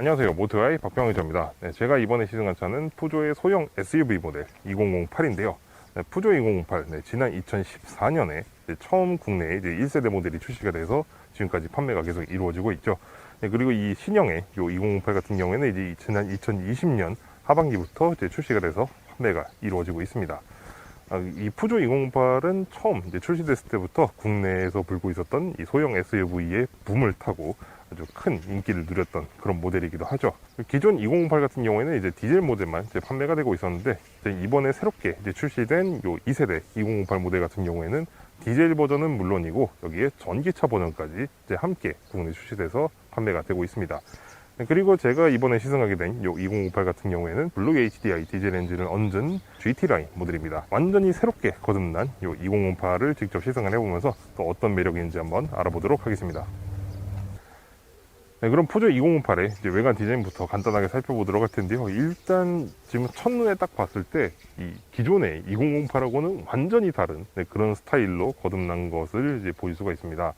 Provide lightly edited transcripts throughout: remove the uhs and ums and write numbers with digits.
안녕하세요. 모토아이 박병의자입니다. 제가 이번에 시승한 차는 푸조의 소형 SUV 모델 2008인데요. 푸조 2008, 지난 2014년에 처음 국내에 이제 1세대 모델이 출시가 돼서 지금까지 판매가 계속 이루어지고 있죠. 그리고 이 신형의 2008 같은 경우에는 이제 지난 2020년 하반기부터 이제 출시가 돼서 판매가 이루어지고 있습니다. 이 푸조 2008은 처음 이제 출시됐을 때부터 국내에서 불고 있었던 이 소형 SUV의 붐을 타고 아주 큰 인기를 누렸던 그런 모델이기도 하죠. 기존 2008 같은 경우에는 이제 디젤 모델만 이제 판매가 되고 있었는데, 이제 이번에 새롭게 이제 출시된 요 2세대 2008 모델 같은 경우에는 디젤 버전은 물론이고 여기에 전기차 버전까지 이제 함께 국내 출시돼서 판매가 되고 있습니다. 그리고 제가 이번에 시승하게 된 요 2008 같은 경우에는 블루 HDI 디젤 엔진을 얹은 GT 라인 모델입니다. 완전히 새롭게 거듭난 요 2008을 직접 시승을 해보면서 또 어떤 매력인지 한번 알아보도록 하겠습니다. 그럼 푸조 2008의 이제 외관 디자인부터 간단하게 살펴보도록 할 텐데요. 일단 지금 첫눈에 딱 봤을 때 이 기존의 2008하고는 완전히 다른 그런 스타일로 거듭난 것을 이제 보일 수가 있습니다.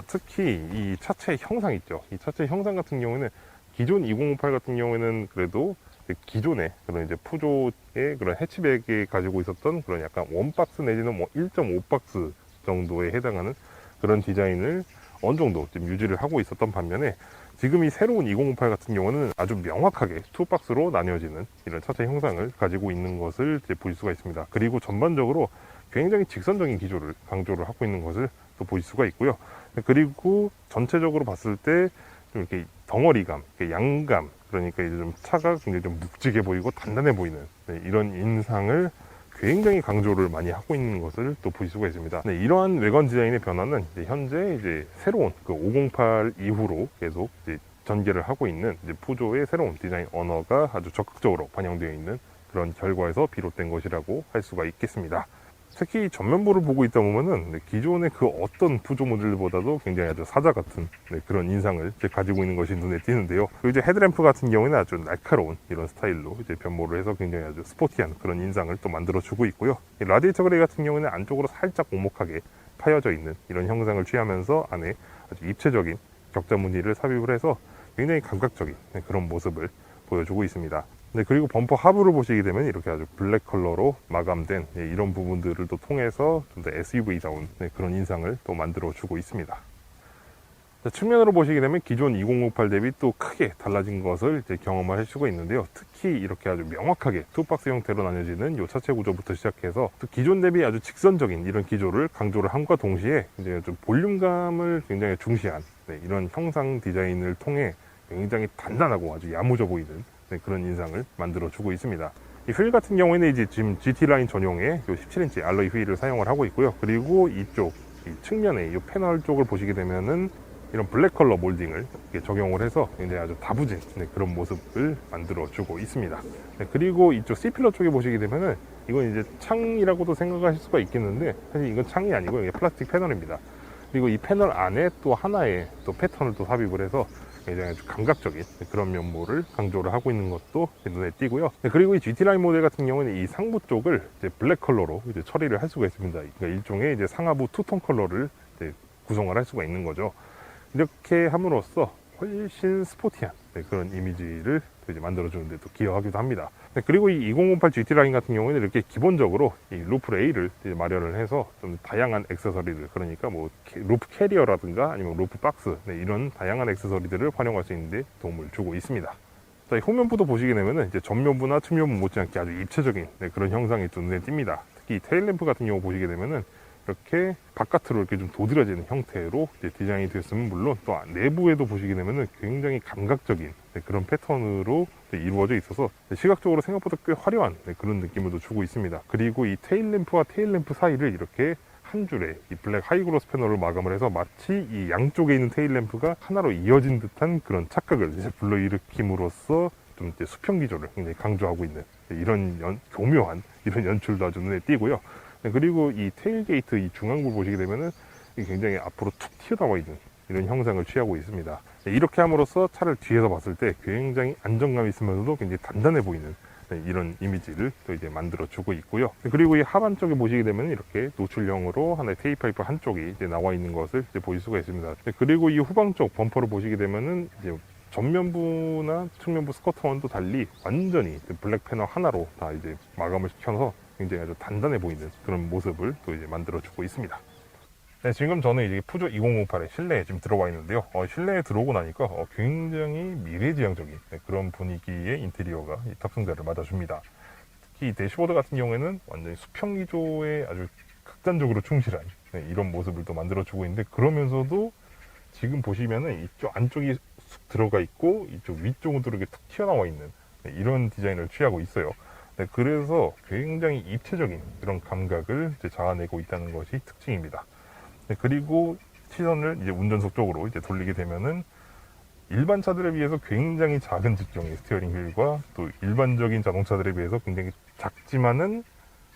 특히 이 차체 형상 있죠. 이 차체 형상 같은 경우는 기존 2008 같은 경우에는 그래도 기존의 그런 이제 푸조의 그런 해치백에 가지고 있었던 그런 약간 원박스 내지는 뭐 1.5박스 정도에 해당하는 그런 디자인을 어느 정도 좀 유지를 하고 있었던 반면에, 지금 이 새로운 2008 같은 경우는 아주 명확하게 투박스로 나뉘어지는 이런 차체 형상을 가지고 있는 것을 이제 볼 수가 있습니다. 그리고 전반적으로 굉장히 직선적인 기조를 강조를 하고 있는 것을 또 볼 수가 있고요. 그리고 전체적으로 봤을 때 좀 이렇게 덩어리감, 양감, 그러니까 이제 좀 차가 굉장히 좀 묵직해 보이고 단단해 보이는 이런 인상을 굉장히 강조를 많이 하고 있는 것을 또 볼 수가 있습니다. 이러한 외관 디자인의 변화는 현재 이제 새로운 그 508 이후로 계속 이제 전개를 하고 있는 이제 푸조의 새로운 디자인 언어가 아주 적극적으로 반영되어 있는 그런 결과에서 비롯된 것이라고 할 수가 있겠습니다. 특히 전면부를 보고 있다 보면은 기존의 그 어떤 푸조 모델보다도 굉장히 아주 사자 같은 그런 인상을 가지고 있는 것이 눈에 띄는데요. 그리고 이제 헤드램프 같은 경우에는 아주 날카로운 이런 스타일로 이제 변모를 해서 굉장히 아주 스포티한 그런 인상을 또 만들어주고 있고요. 라디에이터 그레이 같은 경우에는 안쪽으로 살짝 오목하게 파여져 있는 이런 형상을 취하면서 안에 아주 입체적인 격자 무늬를 삽입을 해서 굉장히 감각적인 그런 모습을 보여주고 있습니다. 그리고 범퍼 하부를 보시게 되면 이렇게 아주 블랙 컬러로 마감된 이런 부분들을 또 통해서 좀 더 SUV다운 그런 인상을 또 만들어주고 있습니다. 측면으로 보시게 되면 기존 2058 대비 또 크게 달라진 것을 이제 경험할 수가 있는데요. 특히 이렇게 아주 명확하게 투박스 형태로 나뉘어지는 이 차체 구조부터 시작해서 또 기존 대비 아주 직선적인 이런 기조를 강조를 함과 동시에 이제 좀 볼륨감을 굉장히 중시한 이런 형상 디자인을 통해 굉장히 단단하고 아주 야무져 보이는 그런 인상을 만들어주고 있습니다. 이 휠 같은 경우에는 이제 지금 GT 라인 전용의 17인치 알로이 휠을 사용을 하고 있고요. 그리고 이쪽 이 측면에 이 패널 쪽을 보시게 되면은 이런 블랙 컬러 몰딩을 적용을 해서 굉장히 아주 다부진 그런 모습을 만들어주고 있습니다. 그리고 이쪽 C필러 쪽에 보시게 되면은 이건 이제 창이라고도 생각하실 수가 있겠는데, 사실 이건 창이 아니고 이게 플라스틱 패널입니다. 그리고 이 패널 안에 또 하나의 또 패턴을 또 삽입을 해서 굉장히 아주 감각적인 그런 면모를 강조를 하고 있는 것도 눈에 띄고요. 그리고 이 GT라인 모델 같은 경우는 이 상부 쪽을 이제 블랙 컬러로 이제 처리를 할 수가 있습니다. 그러니까 일종의 이제 상하부 투톤 컬러를 이제 구성을 할 수가 있는 거죠. 이렇게 함으로써 훨씬 스포티한 그런 이미지를 이제 만들어주는데 또 기여하기도 합니다. 그리고 이 2008 GT 라인 같은 경우에는 이렇게 기본적으로 이 루프 레일을 마련을 해서 좀 다양한 액세서리들, 그러니까 뭐 루프 캐리어라든가 아니면 루프 박스 이런 다양한 액세서리들을 활용할 수 있는데 도움을 주고 있습니다. 자, 후면부도 보시게 되면은 이제 전면부나 측면부 못지않게 아주 입체적인 그런 형상이 또 눈에 띕니다. 특히 테일램프 같은 경우 보시게 되면은 이렇게 바깥으로 이렇게 좀 도드라지는 형태로 이제 디자인이 되었으면 물론 또 내부에도 보시게 되면은 굉장히 감각적인 그런 패턴으로 이루어져 있어서 시각적으로 생각보다 꽤 화려한 그런 느낌을 또 주고 있습니다. 그리고 이 테일램프와 테일램프 사이를 이렇게 한 줄의 이 블랙 하이그로스 패널을 마감을 해서 마치 이 양쪽에 있는 테일램프가 하나로 이어진 듯한 그런 착각을 이제 불러일으킴으로써 좀 이제 수평 기조를 굉장히 강조하고 있는 이런 교묘한 이런 연출도 아주 눈에 띄고요. 그리고 이 테일게이트 이 중앙부를 보시게 되면은 굉장히 앞으로 툭 튀어나와 있는 이런 형상을 취하고 있습니다. 이렇게 함으로써 차를 뒤에서 봤을 때 굉장히 안정감 있으면서도 굉장히 단단해 보이는 이런 이미지를 또 이제 만들어 주고 있고요. 그리고 이 하반 쪽에 보시게 되면 이렇게 노출형으로 하나의 테이파이프 한쪽이 이제 나와 있는 것을 이제 보실 수가 있습니다. 그리고 이 후방 쪽 범퍼를 보시게 되면은 이제 전면부나 측면부 스커터원도 달리 완전히 블랙 패널 하나로 다 이제 마감을 시켜서 굉장히 아주 단단해 보이는 그런 모습을 또 이제 만들어주고 있습니다. 네, 지금 저는 이제 푸조 2008의 실내에 지금 들어와 있는데요. 실내에 들어오고 나니까 굉장히 미래지향적인 그런 분위기의 인테리어가 이 탑승자를 맞아줍니다. 특히 이 대시보드 같은 경우에는 완전히 수평 기조에 아주 극단적으로 충실한 이런 모습을 또 만들어주고 있는데, 그러면서도 지금 보시면은 이쪽 안쪽이 쑥 들어가 있고 이쪽 위쪽으로 이렇게 툭 튀어나와 있는 이런 디자인을 취하고 있어요. 그래서 굉장히 입체적인 그런 감각을 이제 자아내고 있다는 것이 특징입니다. 그리고 시선을 이제 운전석 쪽으로 이제 돌리게 되면은 일반 차들에 비해서 굉장히 작은 직경의 스티어링 휠과 또 일반적인 자동차들에 비해서 굉장히 작지만은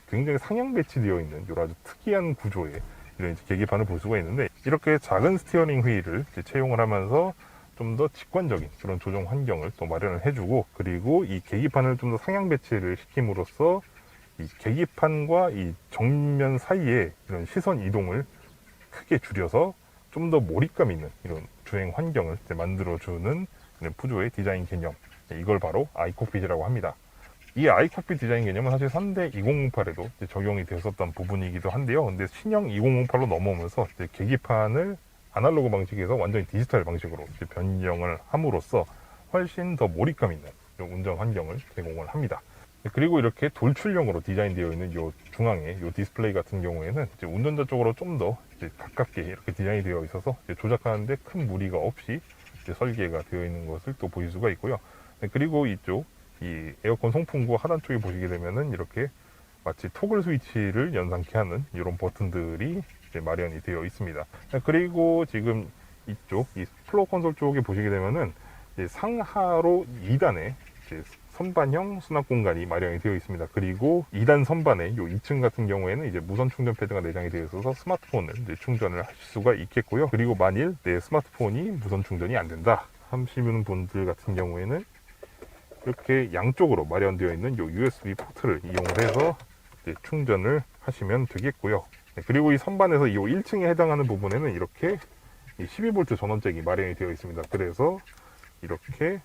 굉장히 상향 배치되어 있는 이런 아주 특이한 구조의 이런 계기판을 볼 수가 있는데, 이렇게 작은 스티어링 휠을 채용을 하면서 좀 더 직관적인 그런 조정 환경을 또 마련을 해주고, 그리고 이 계기판을 좀 더 상향 배치를 시킴으로써 이 계기판과 이 정면 사이에 이런 시선 이동을 크게 줄여서 좀 더 몰입감 있는 이런 주행 환경을 만들어주는 푸조의 디자인 개념, 이걸 바로 아이콕핏이라고 합니다. 이 아이콕핏 디자인 개념은 사실 현대 2008에도 적용이 되었었던 부분이기도 한데요. 근데 신형 2008로 넘어오면서 계기판을 아날로그 방식에서 완전히 디지털 방식으로 변경을 함으로써 훨씬 더 몰입감 있는 운전 환경을 제공을 합니다. 그리고 이렇게 돌출형으로 디자인되어 있는 이 중앙에 이 디스플레이 같은 경우에는 이제 운전자 쪽으로 좀 더 가깝게 이렇게 디자인이 되어 있어서 조작하는데 큰 무리가 없이 설계가 되어 있는 것을 또 보실 수가 있고요. 그리고 이쪽 이 에어컨 송풍구 하단 쪽에 보시게 되면은 이렇게 마치 토글 스위치를 연상케 하는 이런 버튼들이 마련이 되어 있습니다. 그리고 지금 이쪽 이 플로어 콘솔 쪽에 보시게 되면은 상하로 2단의 선반형 수납 공간이 마련이 되어 있습니다. 그리고 2단 선반에 이 2층 같은 경우에는 이제 무선 충전 패드가 내장이 되어 있어서 스마트폰을 충전을 하실 수가 있겠고요. 그리고 만일 내 스마트폰이 무선 충전이 안 된다 하시는 분들 같은 경우에는 이렇게 양쪽으로 마련되어 있는 이 USB 포트를 이용을 해서 충전을 하시면 되겠고요. 그리고 이 선반에서 이 1층에 해당하는 부분에는 이렇게 12V 전원잭이 마련이 되어 있습니다. 그래서 이렇게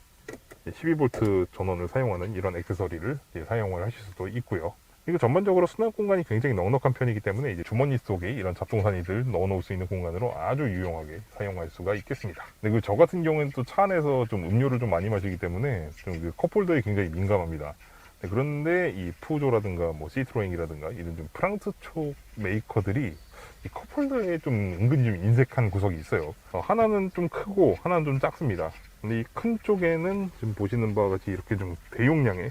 12V 전원을 사용하는 이런 액세서리를 사용을 하실 수도 있고요. 그리고 전반적으로 수납 공간이 굉장히 넉넉한 편이기 때문에 이제 주머니 속에 이런 잡동사니들 넣어 놓을 수 있는 공간으로 아주 유용하게 사용할 수가 있겠습니다. 근데 저 같은 경우에는 또 차 안에서 좀 음료를 좀 많이 마시기 때문에 좀 컵홀더에 굉장히 민감합니다. 그런데 이 푸조라든가 뭐 시트로잉이라든가 이런 좀 프랑스 쪽 메이커들이 이 컵홀더에 좀 은근히 좀 인색한 구석이 있어요. 하나는 좀 크고 하나는 좀 작습니다. 근데 이 큰 쪽에는 지금 보시는 바와 같이 이렇게 좀 대용량의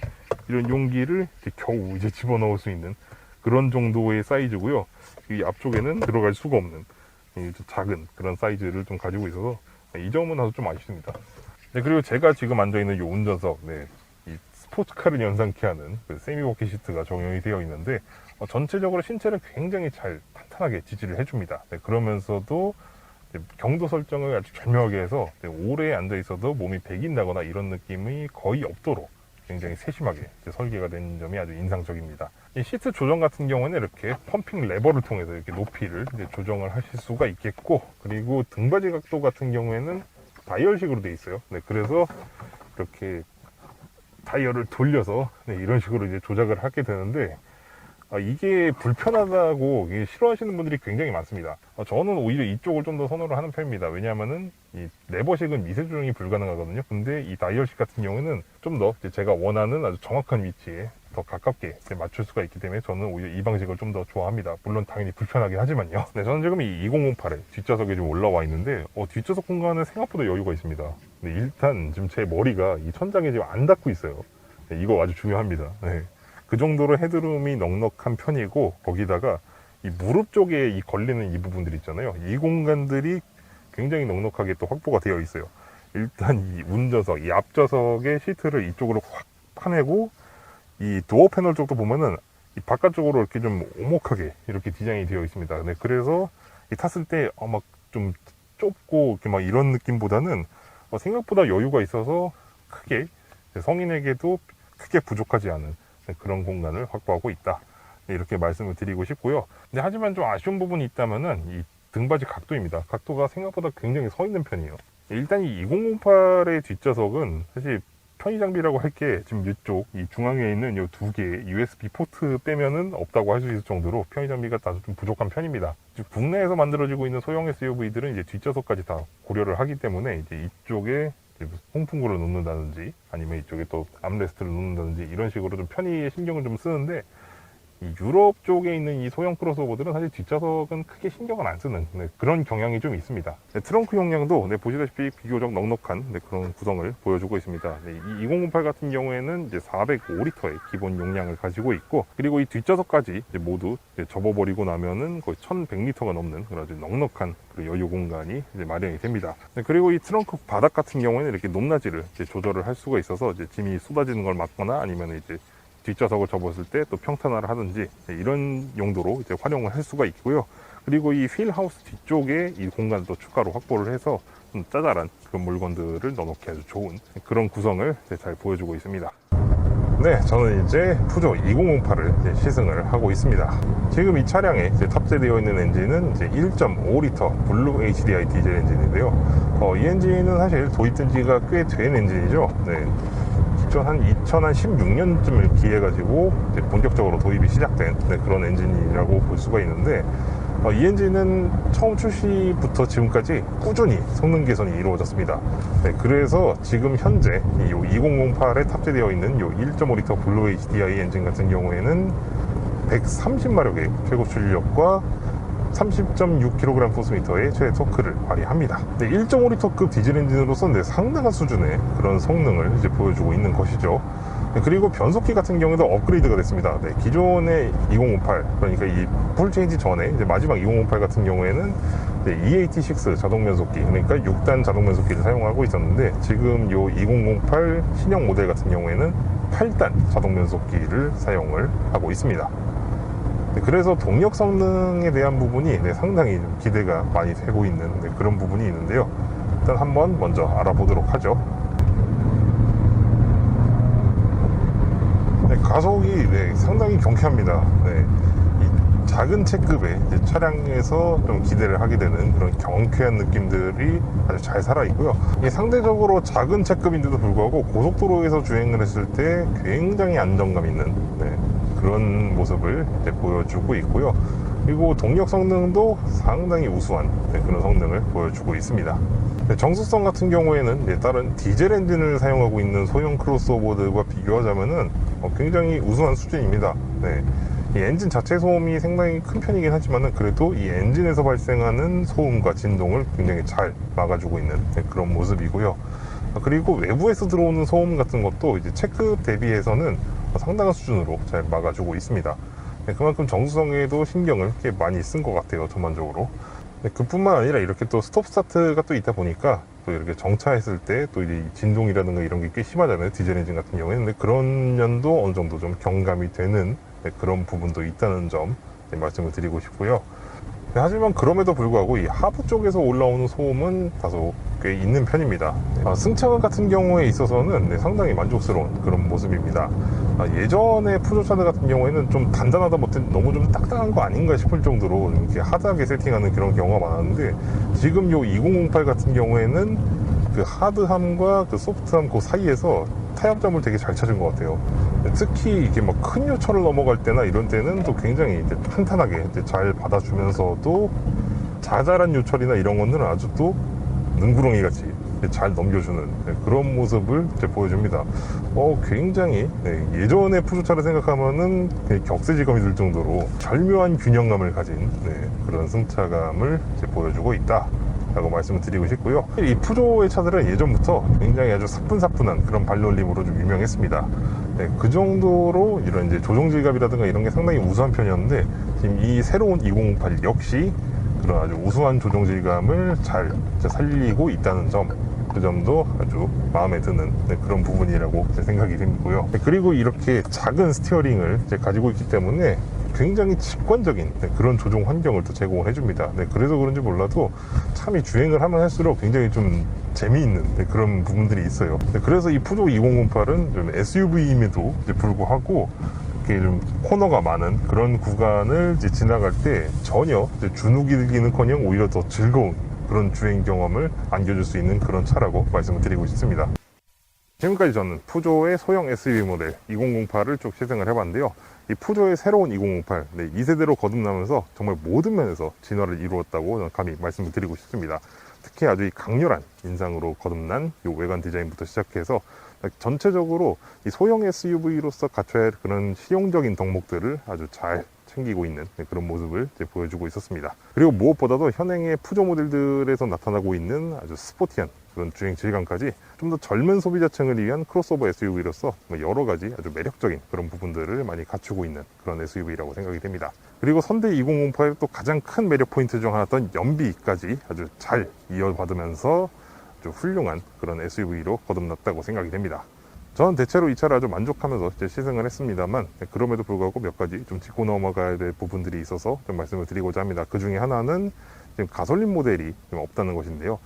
이런 용기를 겨우 이제 집어넣을 수 있는 그런 정도의 사이즈고요. 이 앞쪽에는 들어갈 수가 없는 작은 그런 사이즈를 좀 가지고 있어서 이 점은 아주 좀 아쉽습니다. 네, 그리고 제가 지금 앉아있는 이 운전석, 이 스포츠카를 연상케 하는 그 세미워키 시트가 적용이 되어 있는데 전체적으로 신체를 굉장히 잘 탄탄하게 지지를 해줍니다. 그러면서도 경도 설정을 아주 절묘하게 해서 오래 앉아 있어도 몸이 베긴다거나 이런 느낌이 거의 없도록 굉장히 세심하게 설계가 된 점이 아주 인상적입니다. 이 시트 조정 같은 경우는 이렇게 펌핑 레버를 통해서 이렇게 높이를 조정을 하실 수가 있겠고, 그리고 등받이 각도 같은 경우에는 다이얼식으로 되어 있어요. 그래서 이렇게 다이얼을 돌려서 이런 식으로 이제 조작을 하게 되는데, 이게 불편하다고 싫어하시는 분들이 굉장히 많습니다. 저는 오히려 이쪽을 좀 더 선호를 하는 편입니다. 왜냐하면은 이 레버식은 미세 조정이 불가능하거든요. 근데 이 다이얼식 같은 경우는 좀 더 제가 원하는 아주 정확한 위치에 더 가깝게 맞출 수가 있기 때문에 저는 오히려 이 방식을 좀 더 좋아합니다. 물론 당연히 불편하긴 하지만요. 저는 지금 이 2008에 뒷좌석에 좀 올라와 있는데 뒷좌석 공간은 생각보다 여유가 있습니다. 근데 일단 지금 제 머리가 이 천장에 지금 안 닿고 있어요. 이거 아주 중요합니다. 그 정도로 헤드룸이 넉넉한 편이고, 거기다가 이 무릎 쪽에 이 걸리는 이 부분들 있잖아요. 이 공간들이 굉장히 넉넉하게 또 확보가 되어 있어요. 일단 이 운전석, 이 앞좌석의 시트를 이쪽으로 확 파내고, 이 도어 패널 쪽도 보면은 이 바깥쪽으로 이렇게 좀 오목하게 이렇게 디자인이 되어 있습니다. 그래서 탔을 때 막 좀 좁고 이렇게 막 이런 느낌보다는 생각보다 여유가 있어서 크게 성인에게도 크게 부족하지 않은 그런 공간을 확보하고 있다, 이렇게 말씀을 드리고 싶고요. 근데 하지만 좀 아쉬운 부분이 있다면은 이 등받이 각도입니다. 각도가 생각보다 굉장히 서 있는 편이에요. 일단 이 2008의 뒷좌석은 사실 편의 장비라고 할 게 지금 이쪽 이 중앙에 있는 이 두 개 USB 포트 빼면은 없다고 할 수 있을 정도로 편의 장비가 다소 좀 부족한 편입니다. 즉 국내에서 만들어지고 있는 소형 SUV들은 이제 뒷좌석까지 다 고려를 하기 때문에 이제 이쪽에 송풍구를 놓는다든지 아니면 이쪽에 또 암레스트를 놓는다든지 이런 식으로 좀 편의에 신경을 좀 쓰는데, 이 유럽 쪽에 있는 이 소형 크로스오버들은 사실 뒷좌석은 크게 신경을 안 쓰는 그런 경향이 좀 있습니다. 트렁크 용량도 보시다시피 비교적 넉넉한 그런 구성을 보여주고 있습니다. 이 2008 같은 경우에는 이제 405리터의 기본 용량을 가지고 있고, 그리고 이 뒷좌석까지 이제 모두 이제 접어버리고 나면은 거의 1100리터가 넘는 그런 아주 넉넉한 여유 공간이 이제 마련이 됩니다. 그리고 이 트렁크 바닥 같은 경우에는 이렇게 높낮이를 이제 조절을 할 수가 있어서 이제 짐이 쏟아지는 걸 막거나 아니면 이제 뒷좌석을 접었을 때 또 평탄화를 하든지 이런 용도로 이제 활용을 할 수가 있고요. 그리고 이 휠하우스 뒤쪽에 이 공간을 또 추가로 확보를 해서 좀 짜잘한 그런 물건들을 넣어놓기 아주 좋은 그런 구성을 잘 보여주고 있습니다. 네, 저는 이제 푸조 2008을 시승을 하고 있습니다. 지금 이 차량에 이제 탑재되어 있는 엔진은 이제 1.5리터 블루 HDI 디젤 엔진인데요. 이 엔진은 사실 도입된 지가 꽤 된 엔진이죠. 네. 한 2016년쯤을 기해가지고 본격적으로 도입이 시작된 그런 엔진이라고 볼 수가 있는데, 이 엔진은 처음 출시부터 지금까지 꾸준히 성능 개선이 이루어졌습니다. 네, 그래서 지금 현재 이 2008에 탑재되어 있는 이 1.5리터 블루 HDI 엔진 같은 경우에는 130마력의 최고 출력과 30.6kg 포스미터의 최대 토크를 발휘합니다. 1.5리터급 디젤 엔진으로서 상당한 수준의 그런 성능을 이제 보여주고 있는 것이죠. 그리고 변속기 같은 경우도 업그레이드가 됐습니다. 기존의 2058, 그러니까 이 풀체인지 전에 이제 마지막 2058 같은 경우에는 EAT6 자동 변속기, 그러니까 6단 자동 변속기를 사용하고 있었는데, 지금 이 2008 신형 모델 같은 경우에는 8단 자동 변속기를 사용을 하고 있습니다. 그래서 동력 성능에 대한 부분이 상당히 기대가 많이 되고 있는 그런 부분이 있는데요. 일단 한번 먼저 알아보도록 하죠. 가속이 상당히 경쾌합니다. 이 작은 체급의 차량에서 좀 기대를 하게 되는 그런 경쾌한 느낌들이 아주 잘 살아있고요. 상대적으로 작은 체급인데도 불구하고 고속도로에서 주행을 했을 때 굉장히 안정감 있는 그런 모습을 보여주고 있고요. 그리고 동력 성능도 상당히 우수한 그런 성능을 보여주고 있습니다. 정수성 같은 경우에는 다른 디젤 엔진을 사용하고 있는 소형 크로스오버들과 비교하자면은 굉장히 우수한 수준입니다. 이 엔진 자체 소음이 상당히 큰 편이긴 하지만 그래도 이 엔진에서 발생하는 소음과 진동을 굉장히 잘 막아주고 있는 그런 모습이고요. 그리고 외부에서 들어오는 소음 같은 것도 이제 체급 대비해서는 상당한 수준으로 잘 막아주고 있습니다. 그만큼 정수성에도 신경을 꽤 많이 쓴 것 같아요, 전반적으로. 그뿐만 아니라 이렇게 또 스톱 스타트가 또 있다 보니까 또 이렇게 정차했을 때 또 이 진동이라든가 이런 게 꽤 심하잖아요, 디젤 엔진 같은 경우에는. 근데 그런 면도 어느 정도 좀 경감이 되는 그런 부분도 있다는 점 말씀을 드리고 싶고요. 하지만 그럼에도 불구하고 이 하부 쪽에서 올라오는 소음은 다소 꽤 있는 편입니다. 승차감 같은 경우에 있어서는 상당히 만족스러운 그런 모습입니다. 예전에 푸조차들 같은 경우에는 좀 단단하다 못해 너무 좀 딱딱한 거 아닌가 싶을 정도로 이렇게 하드하게 세팅하는 그런 경우가 많았는데, 지금 요 2008 같은 경우에는 그 하드함과 그 소프트함 그 사이에서 타협점을 되게 잘 찾은 것 같아요. 특히 이게 막 큰 요철을 넘어갈 때나 이런 때는 또 굉장히 이제 탄탄하게 이제 잘 받아주면서도 자잘한 요철이나 이런 것들은 아주 또 능구렁이 같이 잘 넘겨주는 그런 모습을 이제 보여줍니다. 굉장히 예전의 푸조차를 생각하면은 격세지감이 들 정도로 절묘한 균형감을 가진 그런 승차감을 이제 보여주고 있다 라고 말씀을 드리고 싶고요. 이 푸조의 차들은 예전부터 굉장히 아주 사뿐사뿐한 그런 발놀림으로 좀 유명했습니다. 그 정도로 이런 이제 조종질감이라든가 이런 게 상당히 우수한 편이었는데, 지금 이 새로운 2008 역시 그런 아주 우수한 조종질감을 잘 살리고 있다는 점, 그 점도 아주 마음에 드는 그런 부분이라고 생각이 됩니고요. 그리고 이렇게 작은 스티어링을 가지고 있기 때문에 굉장히 직관적인 그런 조종 환경을 또 제공을 해줍니다. 그래서 그런지 몰라도 참 이 주행을 하면 할수록 굉장히 좀 재미있는 그런 부분들이 있어요. 그래서 이 푸조 2008은 좀 SUV임에도 불구하고 이렇게 좀 코너가 많은 그런 구간을 지나갈 때 전혀 주눅이기는커녕 오히려 더 즐거운 그런 주행 경험을 안겨줄 수 있는 그런 차라고 말씀을 드리고 싶습니다. 지금까지 저는 푸조의 소형 SUV 모델 2008을 쭉 시승을 해봤는데요. 이 푸조의 새로운 2008, 2세대로 거듭나면서 정말 모든 면에서 진화를 이루었다고 저는 감히 말씀을 드리고 싶습니다. 특히 아주 이 강렬한 인상으로 거듭난 이 외관 디자인부터 시작해서 전체적으로 이 소형 SUV로서 갖춰야 할 그런 실용적인 덕목들을 아주 잘 챙기고 있는 그런 모습을 보여주고 있었습니다. 그리고 무엇보다도 현행의 푸조 모델들에서 나타나고 있는 아주 스포티한 그런 주행 질감까지 좀 더 젊은 소비자층을 위한 크로스오버 SUV로서 여러 가지 아주 매력적인 그런 부분들을 많이 갖추고 있는 그런 SUV라고 생각이 됩니다. 그리고 선대 2008의 또 가장 큰 매력 포인트 중 하나였던 연비까지 아주 잘 이어받으면서 아주 훌륭한 그런 SUV로 거듭났다고 생각이 됩니다. 저는 대체로 이 차를 아주 만족하면서 시승을 했습니다만, 그럼에도 불구하고 몇 가지 좀 짚고 넘어가야 될 부분들이 있어서 좀 말씀을 드리고자 합니다. 그 중에 하나는 지금 가솔린 모델이 좀 없다는 것인데요.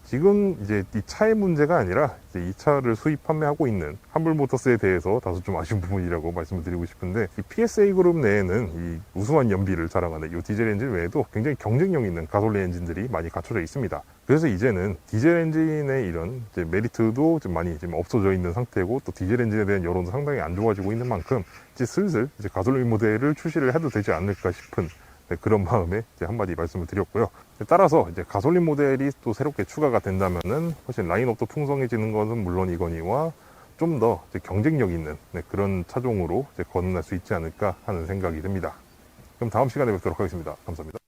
지금 이제 이 차의 문제가 아니라 이제 이 차를 수입 판매하고 있는 한불모터스에 대해서 다소 좀 아쉬운 부분이라고 말씀을 드리고 싶은데, 이 PSA 그룹 내에는 이 우수한 연비를 자랑하는 이 디젤 엔진 외에도 굉장히 경쟁력 있는 가솔린 엔진들이 많이 갖춰져 있습니다. 그래서 이제는 디젤 엔진의 이런 이제 메리트도 좀 많이 지금 없어져 있는 상태고, 또 디젤 엔진에 대한 여론도 상당히 안 좋아지고 있는 만큼 이제 슬슬 이제 가솔린 모델을 출시를 해도 되지 않을까 싶은 그런 마음에 이제 한마디 말씀을 드렸고요. 따라서 이제 가솔린 모델이 또 새롭게 추가가 된다면은 훨씬 라인업도 풍성해지는 것은 물론이거니와 좀 더 경쟁력 있는 그런 차종으로 거듭날 수 있지 않을까 하는 생각이 듭니다. 그럼 다음 시간에 뵙도록 하겠습니다. 감사합니다.